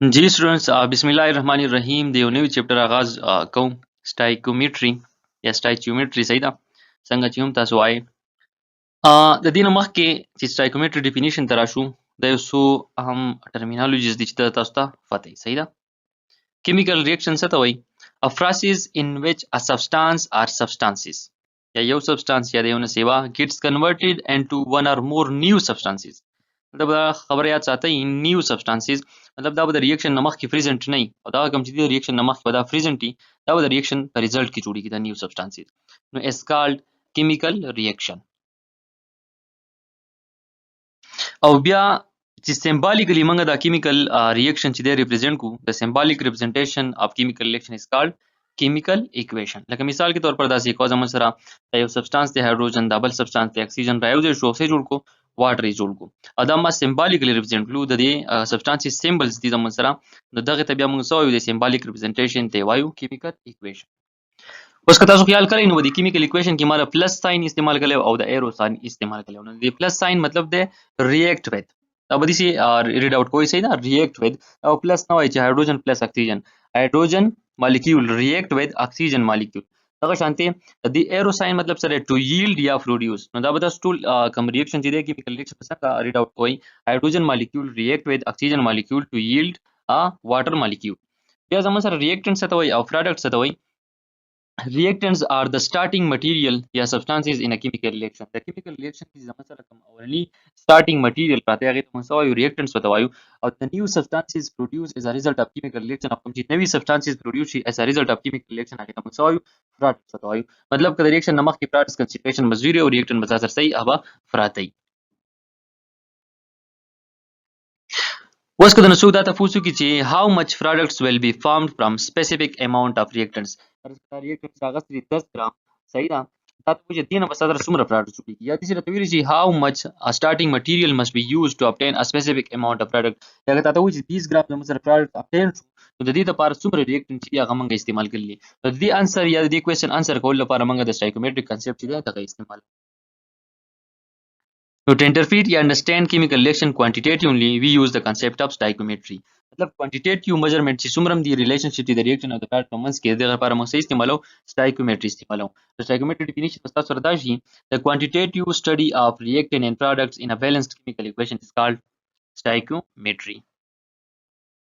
जी स्टूडेंट्स, बिस्मिल्लाहिर्रहमानिर्रहीम د یو نوي چپټر آغاز کوم. سټایکومیټري یا سټایچیومټري صحیح ده څنګه چې هم تاسو وایي. د دې نه مخکې چې سټایکومیټري ډیفینیشن ته راشو، د یو څو اهم ټرمینالوجیز دي چې تاسو ته پته وي. صحیح ده. کیمیکل ریاکشن څه ته وایي؟ A process in which a substance or substances یا یو سبستانس یا د یو نسیبه gets converted into one or more new substances. مطلب دا خبره یاد ساتئ، نیو سبستانسز مطلب دا به د ریاکشن نه مخکې فریزنټ نه وي، او دا کوم چې د ریاکشن نه مخکې به دا فریزنټ وي، دا به د ریاکشن په ریزلټ کې جوړېږي دا نیو سبستانسز. نو اس کالډ کیمیکل ریاکشن. او بیا چې سمبالیکلی موږ دا کیمیکل ریاکشن چې دی ریپرزینټ کو، د سمبالیک ریپرزنټیشن اف کیمیکل ریاکشن از کالډ کیمیکل ایکویشن. لکه مثال کے طور پر داسې یو زموږ سره یو سبستانس دی هایدروجن، دا بل سبستانس دی اکسیجن، رايوځای شو څه جوړ کو، واټر یې جوړ کو، او دا ما سمبالیکلی ریپرزینټ کړو د دې سبستانسز سیمبلز دي زموږ سره. نو دغه ته بیا موږ څه وایو؟ د سمبالیک ریپرزنټیشن ته وایو کیمیکل ایکویشن. اوس که تاسو خیال کړئ نو د کیمیکل ایکویشن کې ما پلس ساين استعمال کړی او د ایرو ساين استعمال کړی. نو د پلس ساين مطلب دی ریاکټ وذ، دا به دې ریډ آؤٹ کوی صحیح ده، ریاکټ وذ، او پلس نه وایي چې هایدروجن پلس اکسیجن، هایدروجن مالیکول ریاکټ وذ اکسیجن مالیکول. دغه شانتي د ایرو ساين مطلب سره ټو ییلډ یا پروډوس. نو دا به تاسو ټول کوم ریاکشن چې دی کیمیکل ریاکشن په څنګه ریډ آؤٹ کوی؟ هایدروجن مالیکول ریاکټ وذ اکسیجن مالیکول ټو ییلډ واټر مالیکول. بیا زموږ سره ریاکټنټ څه ته وایي او پروډکټ څه ته وایي؟ Reactants are the starting material یا substances in a chemical reaction. The chemical reaction کې زموږ سره کوم اولنی starting material پراته هغې ته موږ څه وایو؟ reactants ورته وایو. او the new substances produced as a result of chemical reaction، او کوم چې نوي substances produce شي as a result of chemical reaction هغې ته موږ څه وایو؟ products ورته وایو. مطلب که د reaction نه مخکې products concentration مزدوري او reactant به ځا سره صحیح هغه پراته وي. اوس که د نو څوک دا تپوس وکړي چې how much products will be formed from specific amount of reactants، reactants اغستې دي 10 ګرام، صحیح ده، دا ته وایي چې دې نه به ستا سره څومره products جوړېږي، یا داسې راته ویلي چې how much a starting material must be used to obtain a specific amount of product. یا که تا ته وایي چې 20 ګرام زموږ سره product obtain شو، نو د دې لپاره څومره reactant چې دي هغه موږ استعمال کړلي. نو د دې انسر یا د دې کوېسچن انسر کولو لپاره موږ د سټایکومیټریک کنسپټ چې دی دغه استعمال. So to interpret یا understand chemical reaction quantitatively, we use the concept of stoichiometry. مطلب quantitative measurement چې څومره دی relationship دی د reaction او د product په منځ کې، دغه لپاره موږ څه استعمالو؟ stoichiometry استعمالو. د stoichiometry definition په تاسو سره دا شي: the quantitative study of reactant and products in a balanced chemical equation is called stoichiometry.